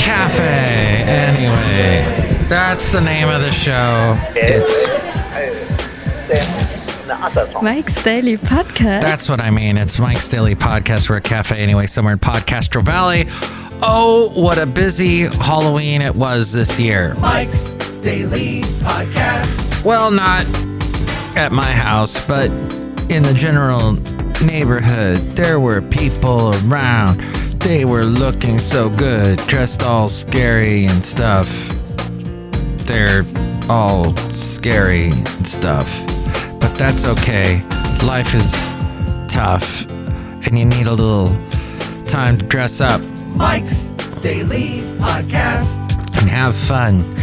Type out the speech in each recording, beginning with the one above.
Cafe. Anyway, that's the name of the show. It's Mike's Daily Podcast. That's what I mean. It's Mike's Daily Podcast. We're a cafe anyway, somewhere in Podcastro Valley. Oh, what a busy Halloween it was this year. Mike's Daily Podcast. Well, not at my house, but in the general neighborhood, there were people around. They were looking so good, dressed all scary and stuff. They're all scary and stuff. But that's okay. Life is tough, and you need a little time to dress up. Mike's Daily Podcast. And have fun.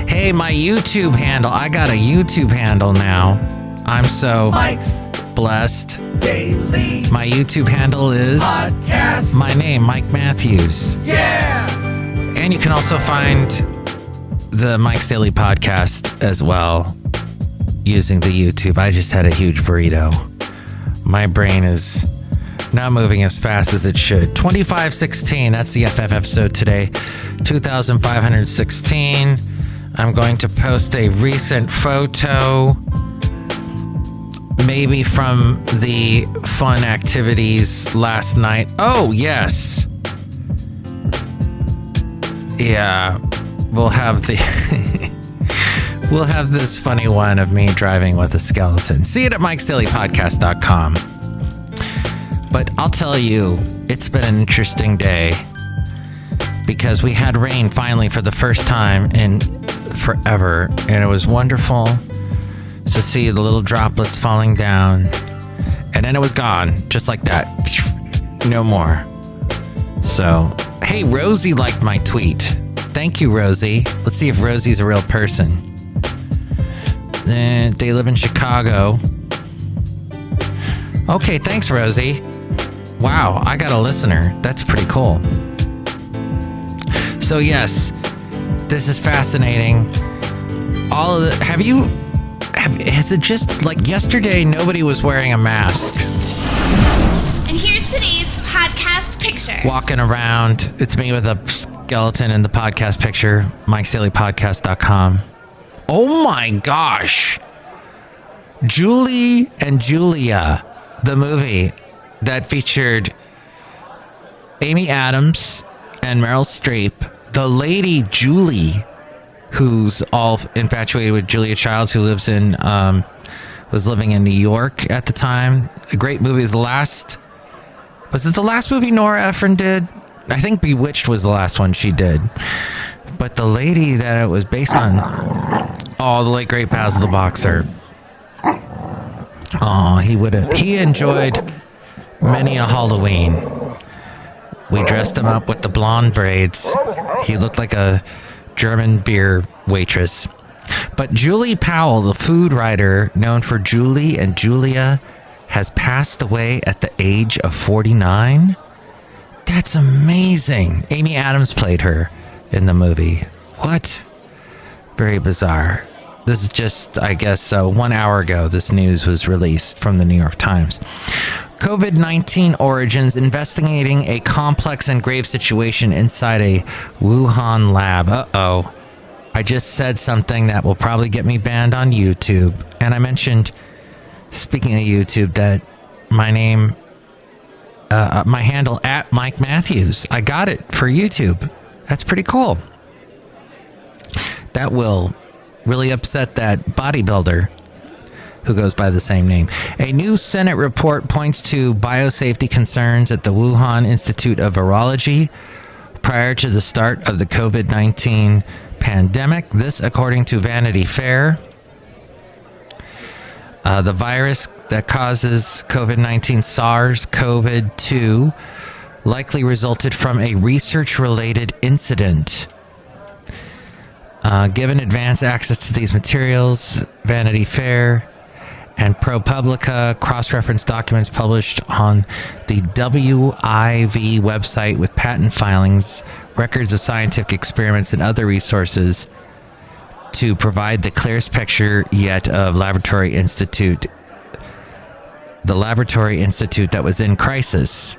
Hey, my YouTube handle. I got a YouTube handle now. I'm so Mike's blessed. Daily My YouTube handle is Podcast. my name, Mike Matthews. Yeah! And you can also find the Mike's Daily Podcast as well using the YouTube. I just had a huge burrito. My brain is not moving as fast as it should. 2516, that's the FF episode today. 2516. I'm going to post a recent photo, maybe from the fun activities last night. Oh, yes. Yeah, we'll have the we'll have this funny one of me driving with a skeleton. See it at mikesdailypodcast.com. But I'll tell you, it's been an interesting day because we had rain finally for the first time in forever, and it was wonderful to see the little droplets falling down, and then it was gone just like that. No more. So, hey, Rosie liked my tweet. Thank you, Rosie. Let's see if Rosie's a real person. They live in Chicago. Okay, thanks, Rosie. Wow, I got a listener. That's pretty cool. So yes, this is fascinating. All of the, is it just like yesterday nobody was wearing a mask? And here's today's podcast picture. Walking around. It's me with a skeleton in the podcast picture. Mike'sDailyPodcast.com. Oh my gosh. Julie and Julia, the movie that featured Amy Adams and Meryl Streep. The lady Julie, who's all infatuated with Julia Childs, who lives in was living in New York at the time. A great movie. Was it the last movie Nora Ephron did? I think Bewitched was the last one she did. But the lady that it was based on, the late great Basil the Boxer. Oh, he enjoyed many a Halloween. We dressed him up with the blonde braids. He looked like a German beer waitress. But Julie Powell, the food writer known for Julie and Julia, has passed away at the age of 49. That's amazing. Amy Adams played her in the movie. What? Very bizarre. This is just, I guess, 1 hour ago, this news was released from the New York Times. COVID-19 origins, investigating a complex and grave situation inside a Wuhan lab. Uh-oh. I just said something that will probably get me banned on YouTube. And I mentioned, speaking of YouTube, that my name, my handle at Mike Matthews. I got it for YouTube. That's pretty cool. That will really upset that bodybuilder who goes by the same name. A new Senate report points to biosafety concerns at the Wuhan Institute of Virology prior to the start of the COVID-19 pandemic. This, according to Vanity Fair. The virus that causes COVID-19, SARS-CoV-2, likely resulted from a research-related incident. Given advance access to these materials, Vanity Fair and ProPublica cross-reference documents published on the WIV website with patent filings, records of scientific experiments, and other resources to provide the clearest picture yet of the laboratory institute that was in crisis.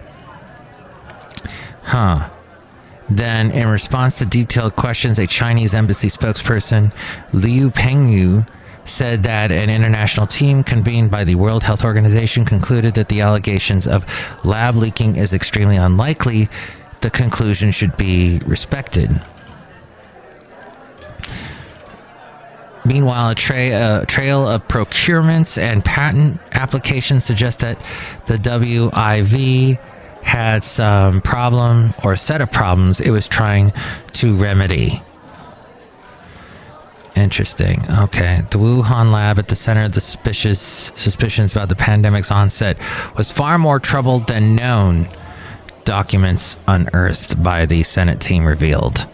Then, in response to detailed questions, a Chinese embassy spokesperson, Liu Pengyu, said that an international team convened by the World Health Organization concluded that the allegations of lab leaking is extremely unlikely. The conclusion should be respected. Meanwhile, a trail of procurements and patent applications suggest that the WIV had some problem or set of problems it was trying to remedy. Interesting. Okay. The Wuhan lab at the center of the suspicions about the pandemic's onset was far more troubled than known, documents unearthed by the Senate team revealed.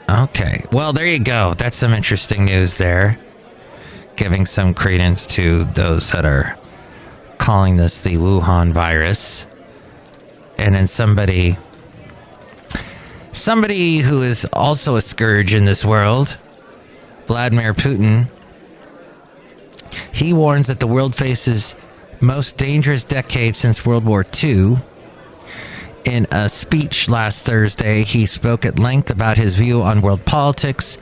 Okay. Well, there you go. That's some interesting news there. Giving some credence to those that are calling this the Wuhan virus. And then somebody who is also a scourge in this world, Vladimir Putin, he warns that the world faces most dangerous decade since World War II. In a speech last Thursday, he spoke at length about his view on world politics.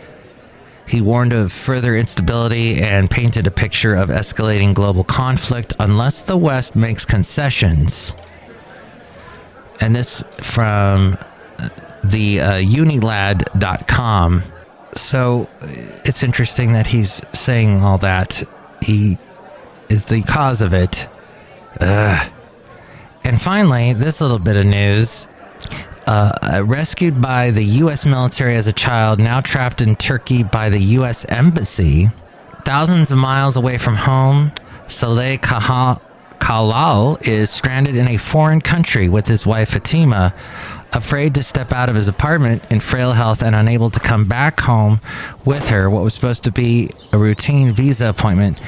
He warned of further instability and painted a picture of escalating global conflict unless the West makes concessions. And this from the unilad.com. So it's interesting that he's saying all that. He is the cause of it. And finally, this little bit of news. Rescued by the U.S. military as a child, now trapped in Turkey by the U.S. Embassy, thousands of miles away from home, Saleh Kalal is stranded in a foreign country with his wife Fatima, afraid to step out of his apartment in frail health and unable to come back home with her. What was supposed to be a routine visa appointment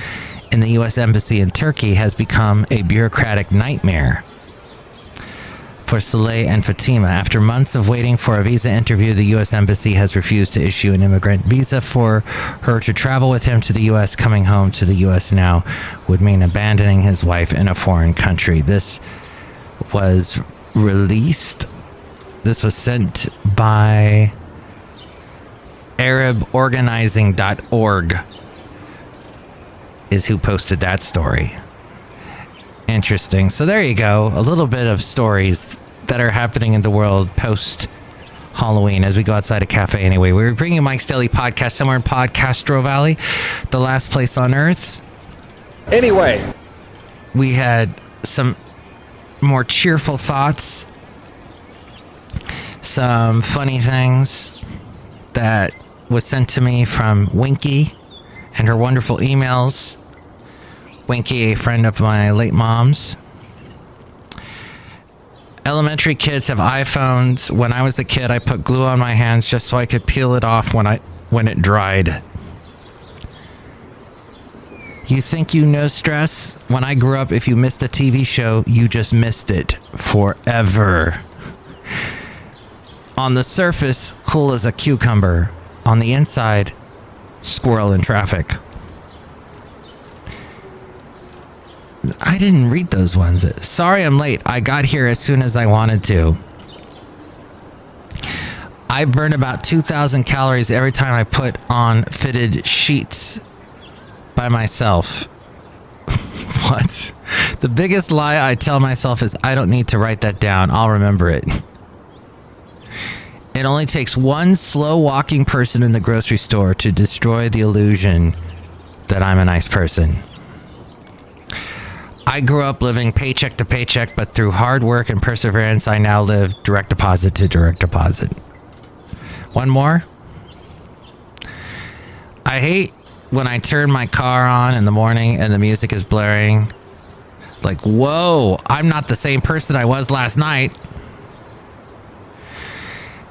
in the U.S. Embassy in Turkey has become a bureaucratic nightmare for Saleh and Fatima. After months of waiting for a visa interview, the U.S. Embassy has refused to issue an immigrant visa for her to travel with him to the U.S. Coming home to the U.S. now would mean abandoning his wife in a foreign country. This was released. This was sent by ArabOrganizing.org is who posted that story. Interesting. So there you go. A little bit of stories that are happening in the world post Halloween as we go outside a cafe anyway. We're bringing you Mike's Daily Podcast somewhere in Podcastro Valley, the last place on earth. Anyway, we had some more cheerful thoughts, some funny things that was sent to me from Winky and her wonderful emails. Winky, a friend of my late mom's. Elementary kids have iPhones. When I was a kid, I put glue on my hands just so I could peel it off when it dried. You think you know stress? When I grew up, if you missed a TV show, you just missed it forever. On the surface, cool as a cucumber. On the inside, squirrel in traffic. I didn't read those ones. Sorry I'm late. I got here as soon as I wanted to. I burn about 2,000 calories every time I put on fitted sheets by myself. What? The biggest lie I tell myself is I don't need to write that down. I'll remember it. It only takes one slow walking person in the grocery store to destroy the illusion that I'm a nice person. I grew up living paycheck to paycheck, but through hard work and perseverance, I now live direct deposit to direct deposit. One more. I hate when I turn my car on in the morning and the music is blaring. Like, whoa, I'm not the same person I was last night.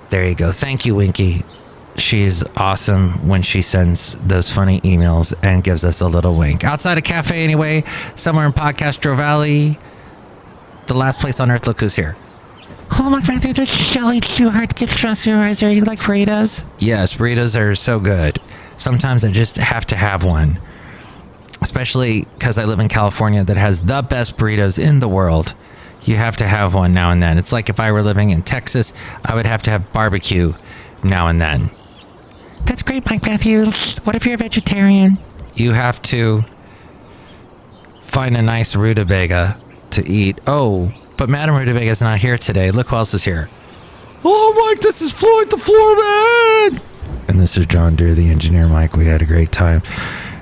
There you go. Thank you, Winky. She's awesome when she sends those funny emails and gives us a little wink. Outside a cafe anyway, somewhere in Podcastro Valley, the last place on earth. Look who's here. Oh my God, there's Chely Shoehart, get trust supervisor. You like burritos? Yes, burritos are so good. Sometimes I just have to have one. Especially because I live in California that has the best burritos in the world. You have to have one now and then. It's like if I were living in Texas, I would have to have barbecue now and then. That's great, Mike Matthew. What if you're a vegetarian? You have to find a nice rutabaga to eat. Oh, but Madame Rutabaga is not here today. Look who else is here. Oh, Mike, this is Floyd the Floorman. And this is John Deere, the engineer. Mike, we had a great time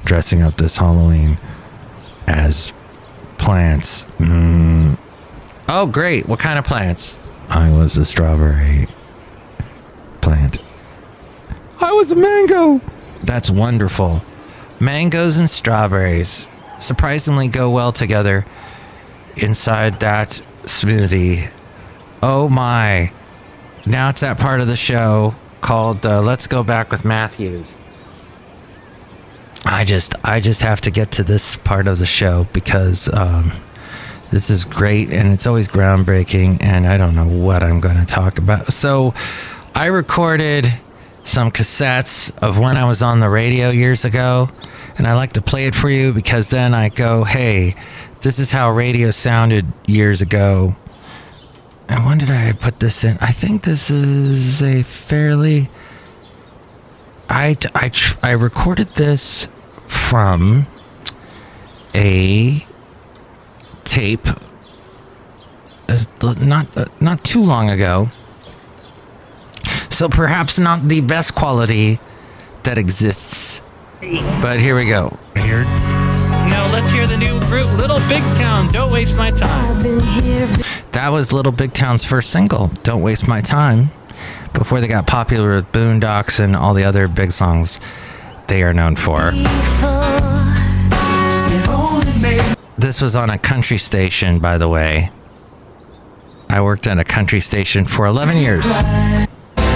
dressing up this Halloween as plants. Oh, great. What kind of plants? I was a strawberry plant. I was a mango. That's wonderful. Mangoes and strawberries surprisingly go well together inside that smoothie. Oh my. Now it's that part of the show called Let's Go Back with Matthews. I just have to get to this part of the show because this is great and it's always groundbreaking and I don't know what I'm going to talk about. So I recorded some cassettes of when I was on the radio years ago, and I like to play it for you because then I go, hey, this is how radio sounded years ago. And when did I put this in? I think this is a fairly... I recorded this from a tape not too long ago. So perhaps not the best quality that exists. But here we go. Here. Now let's hear the new group, Little Big Town, Don't Waste My Time. That was Little Big Town's first single, Don't Waste My Time, before they got popular with Boondocks and all the other big songs they are known for. This was on a country station, by the way. I worked at a country station for 11 years.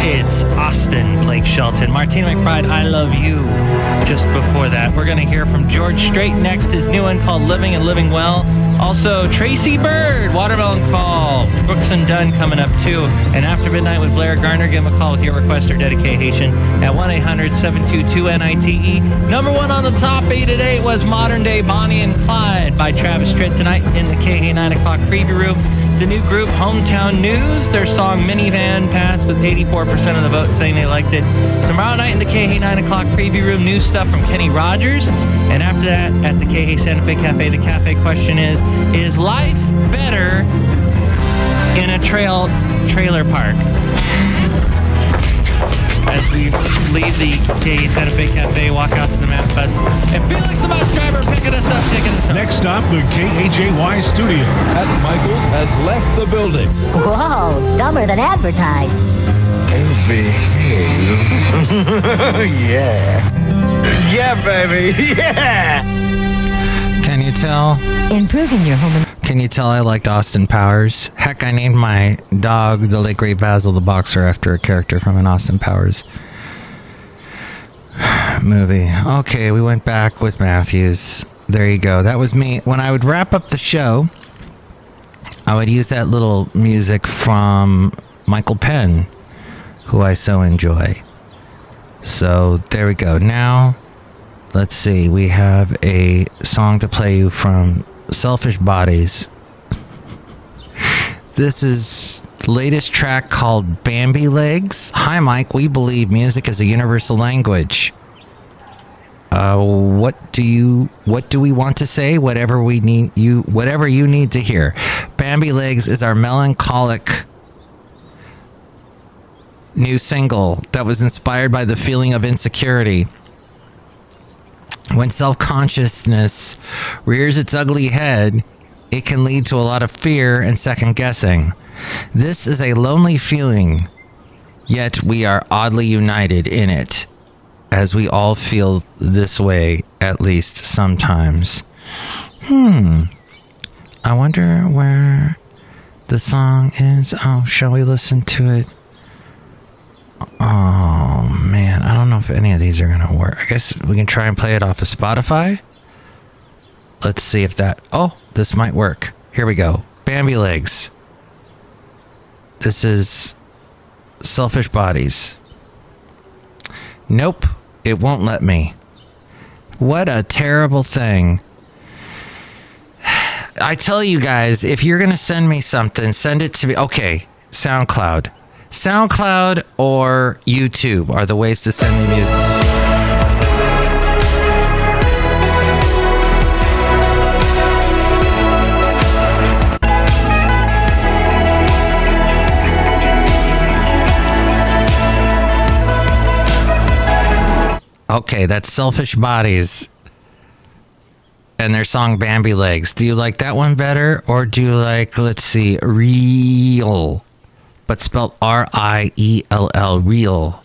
It's Austin, Blake Shelton, Martina McBride, I Love You. Just before that, we're going to hear from George Strait next, his new one called Living and Living Well. Also, Tracy Bird, Watermelon Call, Brooks and Dunn coming up too. And After Midnight with Blair Garner, give him a call with your request or dedication at 1-800-722-NITE. Number one on the top 8 today was Modern Day Bonnie and Clyde by Travis Tritt tonight in the KH 9 o'clock preview room. The new group, Hometown News, their song Minivan passed with 84% of the vote saying they liked it. Tomorrow night in the KH 9 o'clock preview room, new stuff from Kenny Rogers. And after that, at the KH Santa Fe Cafe, the cafe question is life better in a trailer park? As we leave the KH Santa Fe Cafe, walk out to the Map Fest, and Felix the bus driver picking us up, taking us home. Next stop, the KHAY studio. Pat Michaels has left the building. Whoa, dumber than advertised. Yeah. Yeah, baby. Yeah. Can you tell? Improving your home. Can you tell I liked Austin Powers? Heck, I named my dog, the late great Basil the Boxer, after a character from an Austin Powers movie. Okay, we went back with Matthews. There you go. That was me. When I would wrap up the show, I would use that little music from Michael Penn, who I so enjoy. So there we go. Now, let's see. We have a song to play you from Selfish Bodies. This is the latest track called Bambi Legs. Hi, Mike. We believe music is a universal language. What do we want to say? Whatever you need to hear. Bambi Legs is our melancholic new single that was inspired by the feeling of insecurity. When self-consciousness rears its ugly head, it can lead to a lot of fear and second-guessing. This is a lonely feeling, yet we are oddly united in it, as we all feel this way, at least sometimes. I wonder where the song is. Oh, shall we listen to it? Oh, man. I don't know if any of these are going to work. I guess we can try and play it off of Spotify. Let's see if that... Oh, this might work. Here we go. Bambi Legs. This is Selfish Bodies. Nope. It won't let me. What a terrible thing. I tell you guys, if you're going to send me something, send it to me. Okay, SoundCloud. SoundCloud or YouTube are the ways to send me music. Okay, that's Selfish Bodies and their song Bambi Legs. Do you like that one better, or do you like, let's see, Real, but spelled R-I-E-L-L, Real?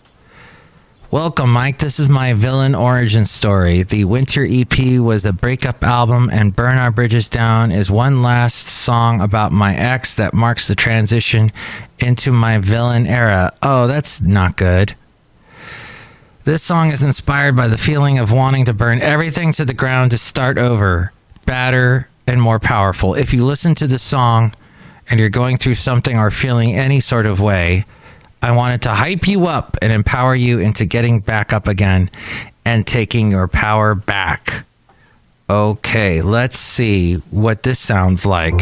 Welcome, Mike. This is my villain origin story. The Winter EP was a breakup album, and Burn Our Bridges Down is one last song about my ex that marks the transition into my villain era. Oh, that's not good. This song is inspired by the feeling of wanting to burn everything to the ground to start over, badder and more powerful. If you listen to the song and you're going through something or feeling any sort of way, I wanted to hype you up and empower you into getting back up again and taking your power back. Okay, let's see what this sounds like.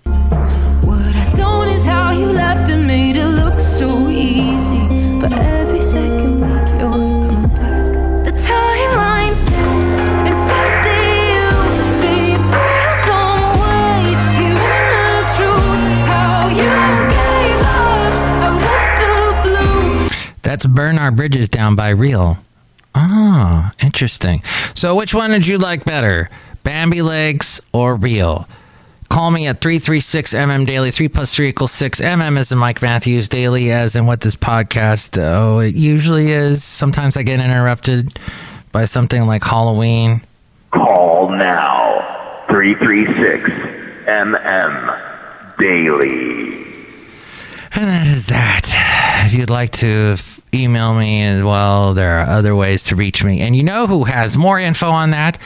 What I don't is how you left and made it look so easy, but every second week you're coming back. The timeline fades, and so do you feel some way, hearing the truth, how you gave up out of the blue. That's Burn Our Bridges Down by Real. Ah, interesting. So which one did you like better? Bambi Legs or Real? Call me at 336-MM Daily. 3 + 3 = 6. MM is in Mike Matthews. Daily as in what this podcast, oh, it usually is. Sometimes I get interrupted by something like Halloween. Call now. 336-MM Daily. And that is that. If you'd like to email me as well, there are other ways to reach me. And you know who has more info on that?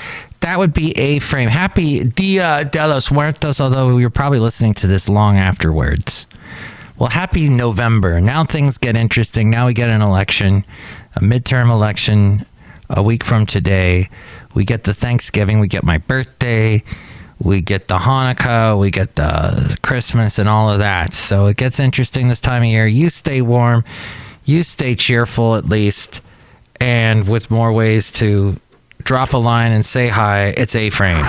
That would be A-Frame. Happy Dia de los Muertos, although you're probably listening to this long afterwards. Well, happy November. Now things get interesting. Now we get an election, a midterm election a week from today. We get the Thanksgiving. We get my birthday. We get the Hanukkah. We get the Christmas and all of that. So it gets interesting this time of year. You stay warm. You stay cheerful at least. And with more ways to drop a line and say hi, it's A-Frame.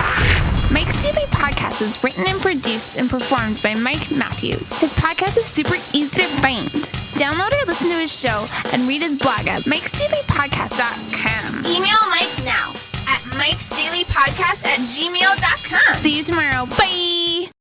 Mike's Daily Podcast is written and produced and performed by Mike Matthews. His podcast is super easy to find. Download or listen to his show and read his blog at mikesdailypodcast.com. Email Mike now at mikesdailypodcast@gmail.com. See you tomorrow. Bye!